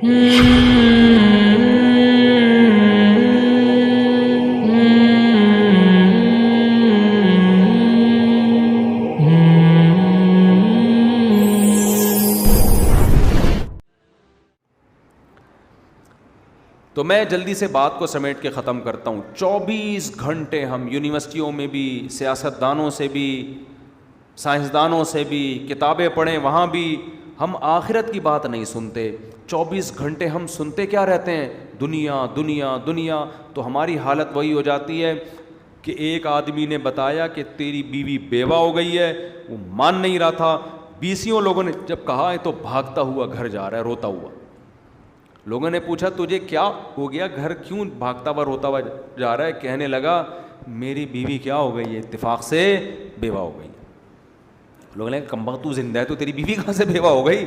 تو میں جلدی سے بات کو سمیٹ کے ختم کرتا ہوں. 24 گھنٹے ہم یونیورسٹیوں میں بھی، سیاستدانوں سے بھی، سائنسدانوں سے بھی کتابیں پڑھیں، وہاں بھی ہم آخرت کی بات نہیں سنتے. 24 گھنٹے ہم سنتے کیا رہتے ہیں؟ دنیا دنیا دنیا. تو ہماری حالت وہی ہو جاتی ہے کہ ایک آدمی نے بتایا کہ تیری بیوی بیوہ ہو گئی ہے، وہ مان نہیں رہا تھا. 20 لوگوں نے جب کہا ہے تو بھاگتا ہوا گھر جا رہا ہے روتا ہوا. لوگوں نے پوچھا تجھے کیا ہو گیا، گھر کیوں بھاگتا ہوا روتا ہوا جا رہا ہے؟ کہنے لگا میری بیوی کیا ہو گئی ہے، اتفاق سے بیوہ ہو گئی. لوگوں نے کہا کمبخت تو زندہ ہے تو تیری بیوی کہاں سے بیوہ ہو گئی؟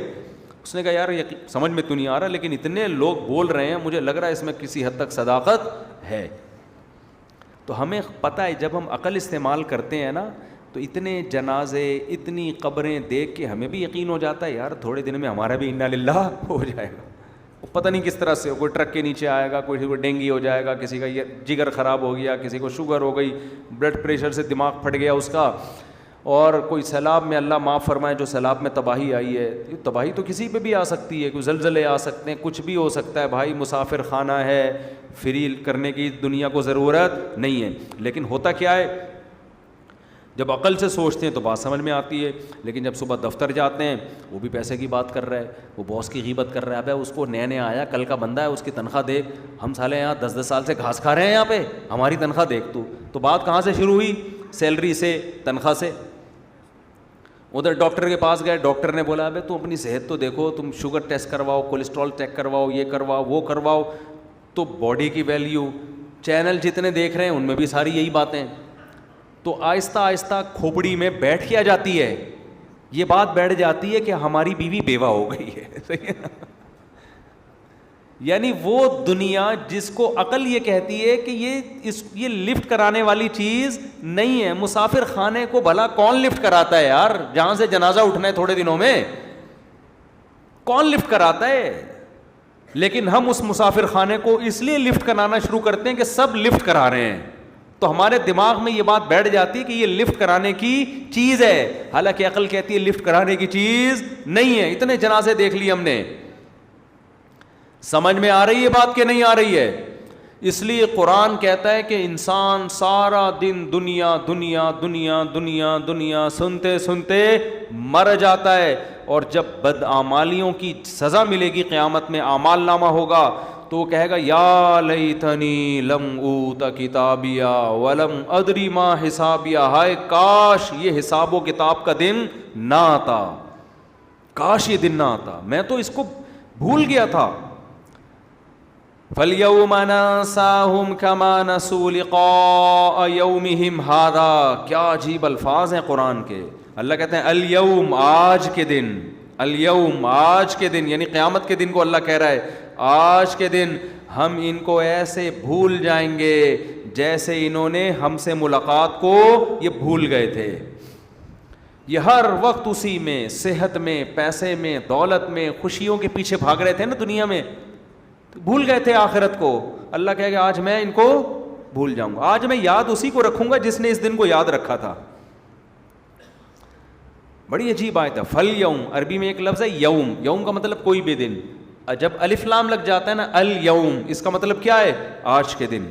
اس نے کہا یار سمجھ میں تو نہیں آ رہا، لیکن اتنے لوگ بول رہے ہیں، مجھے لگ رہا ہے اس میں کسی حد تک صداقت ہے. تو ہمیں پتہ ہے جب ہم عقل استعمال کرتے ہیں نا تو اتنے جنازے، اتنی قبریں دیکھ کے ہمیں بھی یقین ہو جاتا ہے یار تھوڑے دن میں ہمارا بھی انا للہ ہو جائے گا. پتہ نہیں کس طرح سے، کوئی ٹرک کے نیچے آئے گا، کوئی ڈینگی ہو جائے گا، کسی کا یہ جگر خراب ہو گیا، کسی کو شوگر ہو گئی، بلڈ پریشر سے دماغ پھٹ گیا اس کا، اور کوئی سیلاب میں، اللہ معاف فرمائے جو سیلاب میں تباہی آئی ہے. یہ تباہی تو کسی پہ بھی آ سکتی ہے، کوئی زلزلے آ سکتے ہیں، کچھ بھی ہو سکتا ہے بھائی. مسافر خانہ ہے، فری کرنے کی دنیا کو ضرورت نہیں ہے. لیکن ہوتا کیا ہے جب عقل سے سوچتے ہیں تو بات سمجھ میں آتی ہے، لیکن جب صبح دفتر جاتے ہیں وہ بھی پیسے کی بات کر رہا ہے، وہ باس کی غیبت کر رہا ہے. ابے اس کو نیا نیا آیا، کل کا بندہ ہے، اس کی تنخواہ دیکھ. ہم سالے یہاں 10 سال سے گھاس کھا رہے ہیں یہاں پہ، ہماری تنخواہ دیکھ. تو بات کہاں سے شروع ہوئی؟ سیلری سے، تنخواہ سے. ادھر ڈاکٹر کے پاس گئے، ڈاکٹر نے بولا ابے تم اپنی صحت تو دیکھو، تم شوگر ٹیسٹ کرواؤ، کولیسٹرول چیک کرواؤ، یہ کرواؤ وہ کرواؤ. تو باڈی کی ویلیو، چینل جتنے دیکھ رہے ہیں ان میں بھی ساری یہی باتیں. تو آہستہ آہستہ کھوپڑی میں بیٹھ کے آ جاتی ہے، یہ بات بیٹھ جاتی ہے کہ ہماری بیوی بیوہ ہو گئی ہے. صحیح ہے نا؟ یعنی وہ دنیا جس کو عقل یہ کہتی ہے کہ یہ لفٹ کرانے والی چیز نہیں ہے. مسافر خانے کو بھلا کون لفٹ کراتا ہے یار؟ جہاں سے جنازہ اٹھنا ہے تھوڑے دنوں میں کون لفٹ کراتا ہے؟ لیکن ہم اس مسافر خانے کو اس لیے لفٹ کرانا شروع کرتے ہیں کہ سب لفٹ کرا رہے ہیں، تو ہمارے دماغ میں یہ بات بیٹھ جاتی ہے کہ یہ لفٹ کرانے کی چیز ہے. حالانکہ عقل کہتی ہے لفٹ کرانے کی چیز نہیں ہے. اتنے جنازے دیکھ لیے ہم نے. سمجھ میں آ رہی ہے بات کہ نہیں آ رہی ہے؟ اس لیے قرآن کہتا ہے کہ انسان سارا دن دنیا دنیا دنیا دنیا دنیا سنتے سنتے مر جاتا ہے، اور جب بدعمالیوں کی سزا ملے گی قیامت میں، اعمال نامہ ہوگا، تو وہ کہے گا یا لیتنی لم اوت کتابیا ولم ادری ما حسابیا. ہائے کاش یہ حساب و کتاب کا دن نہ آتا، کاش یہ دن نہ آتا، میں تو اس کو بھول گیا تھا. فَالْيَوْمَ نَنسَاهُمْ كَمَا نَسُوا لِقَاءَ يَوْمِهِمْ هَذَا. کیا عجیب الفاظ ہیں قرآن کے. اللہ کہتے ہیں الیوم، آج کے دن، الیوم آج کے دن، یعنی قیامت کے دن کو اللہ کہہ رہا ہے آج کے دن ہم ان کو ایسے بھول جائیں گے جیسے انہوں نے ہم سے ملاقات کو یہ بھول گئے تھے. یہ ہر وقت اسی میں، صحت میں، پیسے میں، دولت میں، خوشیوں کے پیچھے بھاگ رہے تھے نا دنیا میں، بھول گئے تھے آخرت کو. اللہ کہے گا آج میں ان کو بھول جاؤں گا، آج میں یاد اسی کو رکھوں گا جس نے اس دن کو یاد رکھا تھا. بڑی عجیب آیت ہے. فَالْيَوْمَ عربی میں ایک لفظ ہے یوم، یوم کا مطلب کوئی بھی دن. جب الف لام لگ جاتا ہے نا الیوم، اس کا مطلب کیا ہے؟ آج کے دن.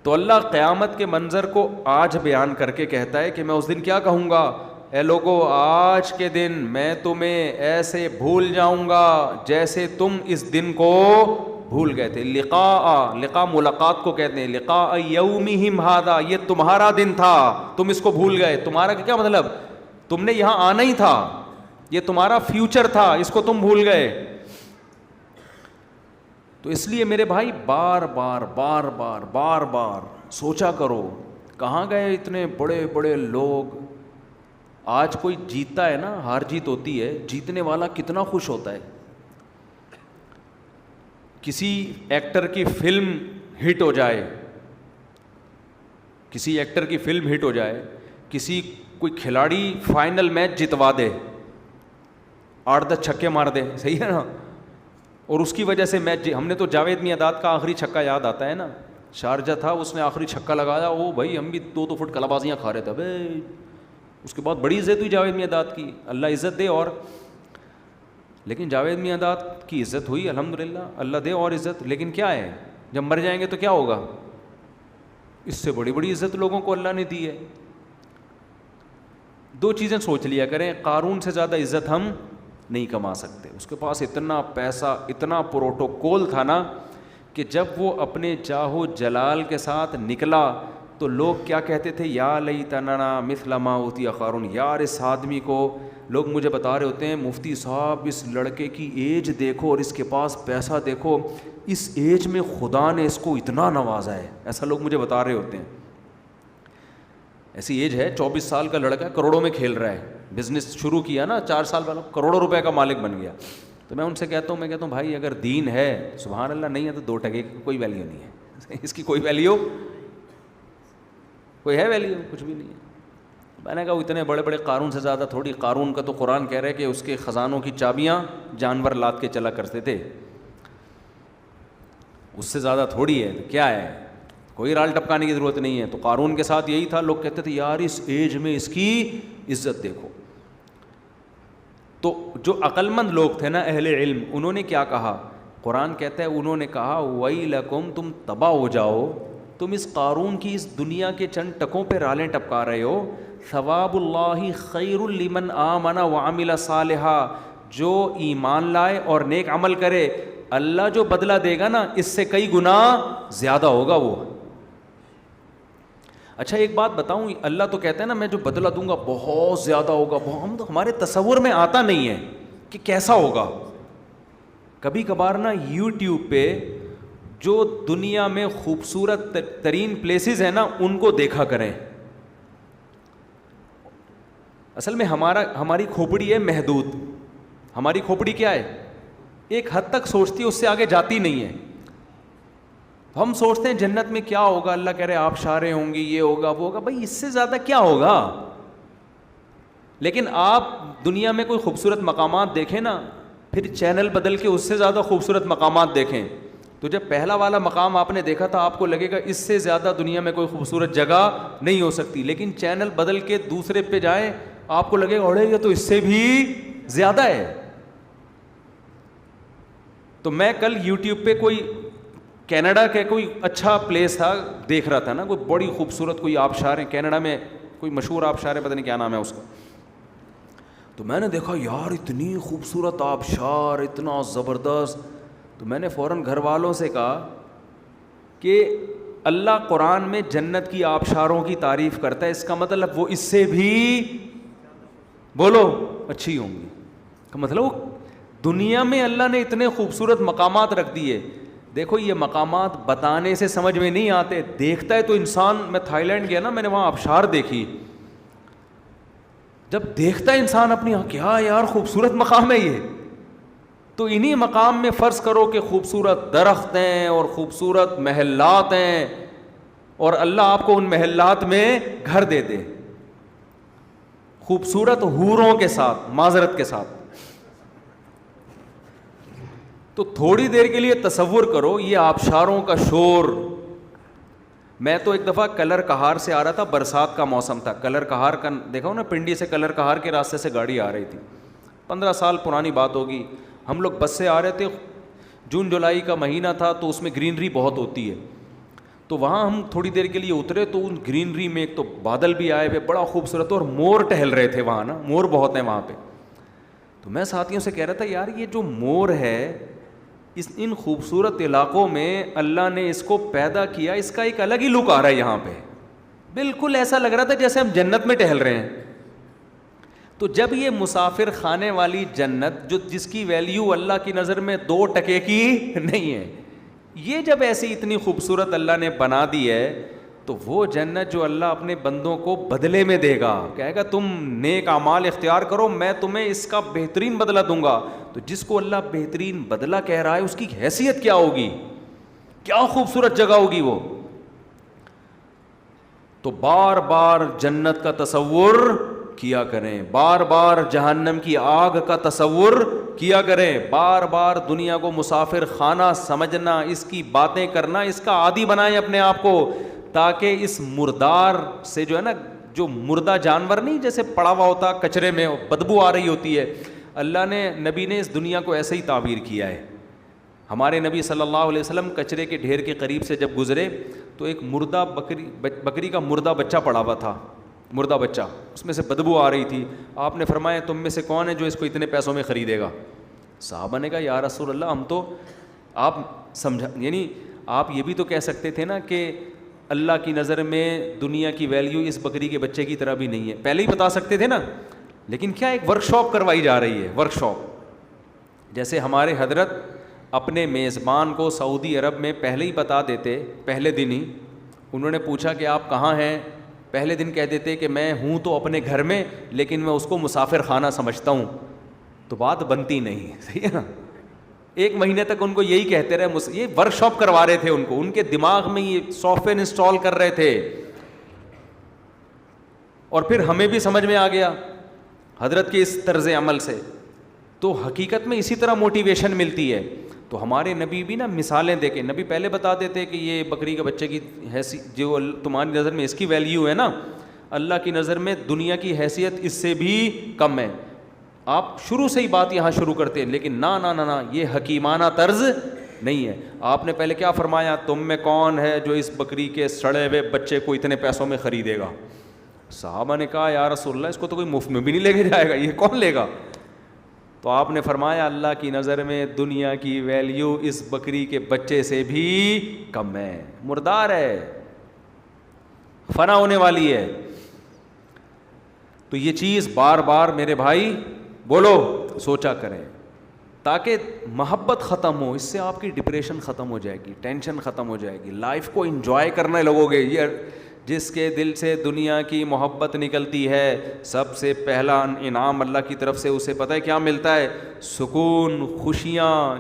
تو اللہ قیامت کے منظر کو آج بیان کر کے کہتا ہے کہ میں اس دن کیا کہوں گا؟ اے لوگو آج کے دن میں تمہیں ایسے بھول جاؤں گا جیسے تم اس دن کو بھول گئے تھے. لقاء ملاقات کو کہتے ہیں. لقاء یومہم ھذا، یہ تمہارا دن تھا، تم اس کو بھول گئے. تمہارا کیا مطلب؟ تم نے یہاں آنا ہی تھا، یہ تمہارا فیوچر تھا، اس کو تم بھول گئے. تو اس لیے میرے بھائی بار بار بار بار بار بار سوچا کرو کہاں گئے اتنے بڑے بڑے لوگ. آج کوئی جیتتا ہے نا، ہار جیت ہوتی ہے، جیتنے والا کتنا خوش ہوتا ہے. کسی ایکٹر کی فلم ہٹ ہو جائے، کسی ایکٹر کی فلم ہٹ ہو جائے، کوئی کھلاڑی فائنل میچ جتوا دے، 8-10 چھکے مار دے، صحیح ہے نا، اور اس کی وجہ سے ہم نے تو جاوید میاں کا آخری چھکا یاد آتا ہے نا, شارجہ تھا, اس نے آخری چھکا لگایا, وہ بھائی ہم بھی 2 فٹ کلابازیاں کھا رہے تھے بھائی. اس کے بعد بڑی عزت ہوئی جاوید میاں کی, اللہ عزت دے. اور لیکن جاوید میاں کی عزت ہوئی الحمدللہ, اللہ دے اور عزت. لیکن کیا ہے, جب مر جائیں گے تو کیا ہوگا؟ اس سے بڑی بڑی عزت لوگوں کو اللہ نے دی ہے. 2 چیزیں سوچ لیا کریں, قارون سے زیادہ عزت ہم نہیں کما سکتے. اس کے پاس اتنا پیسہ, اتنا پروٹوکول تھا نا, کہ جب وہ اپنے چاہو جلال کے ساتھ نکلا تو لوگ کیا کہتے تھے, یا لیتنا مثل ما اوتی قارون. یار اس آدمی کو, لوگ مجھے بتا رہے ہوتے ہیں مفتی صاحب اس لڑکے کی ایج دیکھو اور اس کے پاس پیسہ دیکھو, اس ایج میں خدا نے اس کو اتنا نوازا ہے. ایسا لوگ مجھے بتا رہے ہوتے ہیں. ایسی ایج ہے, 24 سال کا لڑکا کروڑوں میں کھیل رہا ہے, بزنس شروع کیا نا 4 سال والا, کروڑوں روپے کا مالک بن گیا. تو میں ان سے کہتا ہوں بھائی اگر دین ہے سبحان اللہ, نہیں ہے تو 2 ٹکے کی کوئی ویلیو نہیں ہے. اس کی کوئی ویلیو, کوئی ہے ویلیو؟ کچھ بھی نہیں ہے. میں نے کہا وہ اتنے بڑے بڑے قارون سے زیادہ تھوڑی. قارون کا تو قرآن کہہ رہا ہے کہ اس کے خزانوں کی چابیاں جانور لاد کے چلا کرتے تھے, اس سے زیادہ تھوڑی ہے. تو کیا ہے, کوئی رال ٹپکانے کی ضرورت نہیں ہے. تو قارون کے ساتھ یہی تھا, لوگ کہتے تھے یار اس ایج میں اس کی عزت دیکھو. تو جو عقل مند لوگ تھے نا, اہل علم, انہوں نے کیا کہا؟ قرآن کہتا ہے انہوں نے کہا ویلکم, تم تباہ ہو جاؤ, تم اس قارون کی اس دنیا کے چند ٹکوں پہ رالیں ٹپکا رہے ہو. ثواب اللہ خیر لمن آمن وعمل صالحا, جو ایمان لائے اور نیک عمل کرے, اللہ جو بدلہ دے گا نا اس سے کئی گنا زیادہ ہوگا وہ. اچھا ایک بات بتاؤں, اللہ تو کہتا ہے نا میں جو بدلہ دوں گا بہت زیادہ ہوگا. ہم تو, ہمارے تصور میں آتا نہیں ہے کہ کیسا ہوگا. کبھی کبھار نا یوٹیوب پہ جو دنیا میں خوبصورت ترین پلیسز ہیں نا ان کو دیکھا کریں. اصل میں ہماری کھوپڑی ہے محدود. ہماری کھوپڑی کیا ہے, ایک حد تک سوچتی ہے, اس سے آگے جاتی نہیں ہے. ہم سوچتے ہیں جنت میں کیا ہوگا, اللہ کہہ رہے آبشاریں ہوں گی, یہ ہوگا وہ ہوگا. بھائی اس سے زیادہ کیا ہوگا؟ لیکن آپ دنیا میں کوئی خوبصورت مقامات دیکھیں نا, پھر چینل بدل کے اس سے زیادہ خوبصورت مقامات دیکھیں, تو جب پہلا والا مقام آپ نے دیکھا تھا آپ کو لگے گا اس سے زیادہ دنیا میں کوئی خوبصورت جگہ نہیں ہو سکتی. لیکن چینل بدل کے دوسرے پہ جائیں آپ کو لگے گا اڑے یہ تو اس سے بھی زیادہ ہے. تو میں کل یوٹیوب پہ کوئی کینیڈا کے کوئی اچھا پلیس تھا, دیکھ رہا تھا نا, کوئی بڑی خوبصورت کوئی آبشار ہے کینیڈا میں, کوئی مشہور آبشار ہے, پتہ نہیں کیا نام ہے اس کا. تو میں نے دیکھا یار اتنی خوبصورت آبشار, اتنا زبردست. تو میں نے فوراً گھر والوں سے کہا کہ اللہ قرآن میں جنت کی آبشاروں کی تعریف کرتا ہے, اس کا مطلب وہ اس سے بھی بولو اچھی ہوں گی. کا مطلب وہ دنیا میں اللہ نے اتنے خوبصورت مقامات رکھ دیے. دیکھو یہ مقامات بتانے سے سمجھ میں نہیں آتے, دیکھتا ہے تو انسان. میں تھائی لینڈ گیا نا, میں نے وہاں آبشار دیکھی, جب دیکھتا ہے انسان اپنی کیا یار خوبصورت مقام ہے یہ. تو انہی مقام میں فرض کرو کہ خوبصورت درخت ہیں اور خوبصورت محلات ہیں, اور اللہ آپ کو ان محلات میں گھر دے دے خوبصورت حوروں کے ساتھ, معذرت کے ساتھ. تو تھوڑی دیر کے لیے تصور کرو یہ آبشاروں کا شور. میں تو ایک دفعہ کلر کہار سے آ رہا تھا, برسات کا موسم تھا. کلر کہار کا دیکھا ہو نا, پنڈی سے کلر کہار کے راستے سے گاڑی آ رہی تھی, 15 سال پرانی بات ہوگی. ہم لوگ بس سے آ رہے تھے, جون جولائی کا مہینہ تھا, تو اس میں گرینری بہت ہوتی ہے. تو وہاں ہم تھوڑی دیر کے لیے اترے تو ان گرینری میں ایک تو بادل بھی آئے ہوئے بڑا خوبصورت, اور مور ٹہل رہے تھے وہاں نا, مور بہت ہیں وہاں پہ. تو میں ساتھیوں سے کہہ رہا تھا یار یہ جو مور ہے ان خوبصورت علاقوں میں اللہ نے اس کو پیدا کیا, اس کا ایک الگ ہی لک آ رہا ہے یہاں پہ. بالکل ایسا لگ رہا تھا جیسے ہم جنت میں ٹہل رہے ہیں. تو جب یہ مسافر خانے والی جنت جس کی ویلیو اللہ کی نظر میں 2 ٹکے کی نہیں ہے, یہ جب ایسی اتنی خوبصورت اللہ نے بنا دی ہے, تو وہ جنت جو اللہ اپنے بندوں کو بدلے میں دے گا, کہے گا تم نیک اعمال اختیار کرو میں تمہیں اس کا بہترین بدلہ دوں گا. تو جس کو اللہ بہترین بدلہ کہہ رہا ہے اس کی حیثیت کیا ہوگی, کیا خوبصورت جگہ ہوگی وہ. تو بار بار جنت کا تصور کیا کریں, بار بار جہنم کی آگ کا تصور کیا کریں. بار بار دنیا کو مسافر خانہ سمجھنا, اس کی باتیں کرنا, اس کا عادی بنائیں اپنے آپ کو, تاکہ اس مردار سے جو ہے نا, جو مردہ جانور نہیں جیسے پڑا ہوا ہوتا کچرے میں بدبو آ رہی ہوتی ہے, اللہ نے, نبی نے اس دنیا کو ایسے ہی تعبیر کیا ہے. ہمارے نبی صلی اللہ علیہ وسلم کچرے کے ڈھیر کے قریب سے جب گزرے تو ایک مردہ بکری کا مردہ بچہ پڑا ہوا تھا, مردہ بچہ, اس میں سے بدبو آ رہی تھی. آپ نے فرمایا تم میں سے کون ہے جو اس کو اتنے پیسوں میں خریدے گا؟ صحابہ نے کہا یا رسول اللہ ہم تو, آپ سمجھا, یعنی آپ یہ بھی تو کہہ سکتے تھے نا کہ اللہ کی نظر میں دنیا کی ویلیو اس بکری کے بچے کی طرح بھی نہیں ہے, پہلے ہی بتا سکتے تھے نا. لیکن کیا ایک ورک شاپ کروائی جا رہی ہے, ورک شاپ. جیسے ہمارے حضرت اپنے میزبان کو سعودی عرب میں پہلے ہی بتا دیتے, پہلے دن ہی انہوں نے پوچھا کہ آپ کہاں ہیں, پہلے دن کہہ دیتے کہ میں ہوں تو اپنے گھر میں, لیکن میں اس کو مسافر خانہ سمجھتا ہوں, تو بات بنتی نہیں. صحیح ہے نا. ایک مہینے تک ان کو یہی کہتے رہے, یہ ورک شاپ کروا رہے تھے ان کو, ان کے دماغ میں یہ سافٹ ویئر انسٹال کر رہے تھے. اور پھر ہمیں بھی سمجھ میں آ گیا حضرت کے اس طرز عمل سے, تو حقیقت میں اسی طرح موٹیویشن ملتی ہے. تو ہمارے نبی بھی نا مثالیں دے کے, نبی پہلے بتا دیتے کہ یہ بکری کے بچے کی حیثیت جو تمہاری نظر میں اس کی ویلیو ہے نا, اللہ کی نظر میں دنیا کی حیثیت اس سے بھی کم ہے. آپ شروع سے ہی بات یہاں شروع کرتے ہیں, لیکن نہ یہ حکیمانہ طرز نہیں ہے. آپ نے پہلے کیا فرمایا, تم میں کون ہے جو اس بکری کے سڑے ہوئے بچے کو اتنے پیسوں میں خریدے گا؟ صحابہ نے کہا یا رسول اللہ اس کو تو کوئی مفت میں بھی نہیں لے کے جائے گا, یہ کون لے گا؟ تو آپ نے فرمایا اللہ کی نظر میں دنیا کی ویلیو اس بکری کے بچے سے بھی کم ہے, مردار ہے, فنا ہونے والی ہے. تو یہ چیز بار بار میرے بھائی بولو سوچا کریں, تاکہ محبت ختم ہو. اس سے آپ کی ڈپریشن ختم ہو جائے گی, ٹینشن ختم ہو جائے گی, لائف کو انجوائے کرنے لگو گے. یہ جس کے دل سے دنیا کی محبت نکلتی ہے, سب سے پہلا انعام اللہ کی طرف سے اسے پتہ ہے کیا ملتا ہے؟ سکون, خوشیاں,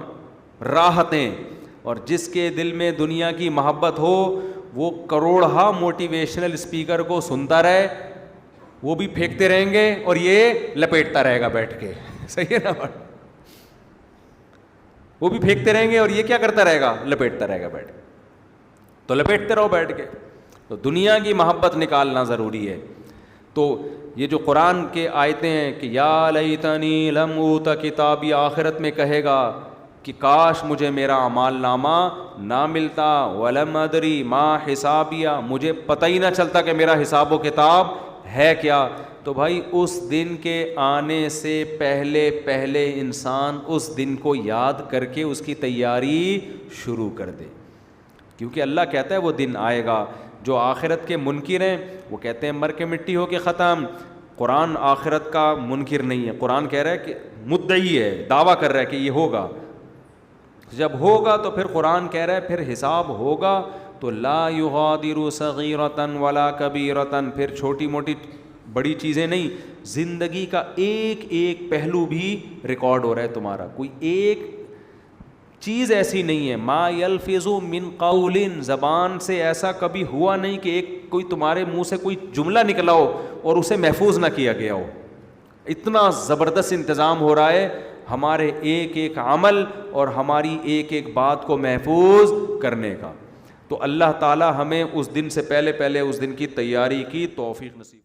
راحتیں. اور جس کے دل میں دنیا کی محبت ہو وہ کروڑہا موٹیویشنل اسپیکر کو سنتا رہے, وہ بھی پھینکتے رہیں گے اور یہ لپیٹتا رہے گا بیٹھ کے. صحیح ہے نا؟ وہ بھی پھینکتے رہیں گے اور یہ کیا کرتا رہے گا؟ لپیٹتا رہے گا بیٹھ کے. تو لپیٹتے رہو بیٹھ کے. تو دنیا کی محبت نکالنا ضروری ہے. تو یہ جو قرآن کے آیتیں ہیں کہ یا لیتنی لم اوت کتابی, آخرت میں کہے گا کہ کاش مجھے میرا اعمال نامہ نہ ملتا, ولم ادری ما حسابیہ, مجھے پتہ ہی نہ چلتا کہ میرا حساب و کتاب ہے کیا. تو بھائی اس دن کے آنے سے پہلے انسان اس دن کو یاد کر کے اس کی تیاری شروع کر دے, کیونکہ اللہ کہتا ہے وہ دن آئے گا. جو آخرت کے منکر ہیں وہ کہتے ہیں مر کے مٹی ہو کے ختم. قرآن آخرت کا منکر نہیں ہے, قرآن کہہ رہا ہے کہ مدعی ہے, دعویٰ کر رہا ہے کہ یہ ہوگا. جب ہوگا تو پھر قرآن کہہ رہا ہے پھر حساب ہوگا, تو لا یغادر صغیرۃ ولا کبیرۃ, پھر چھوٹی موٹی بڑی چیزیں نہیں, زندگی کا ایک ایک پہلو بھی ریکارڈ ہو رہا ہے تمہارا. کوئی ایک چیز ایسی نہیں ہے, ما یلفظ من قول, زبان سے ایسا کبھی ہوا نہیں کہ ایک کوئی تمہارے منہ سے کوئی جملہ نکلا ہو اور اسے محفوظ نہ کیا گیا ہو. اتنا زبردست انتظام ہو رہا ہے ہمارے ایک ایک عمل اور ہماری ایک ایک بات کو محفوظ کرنے کا. تو اللہ تعالی ہمیں اس دن سے پہلے اس دن کی تیاری کی توفیق نصیب.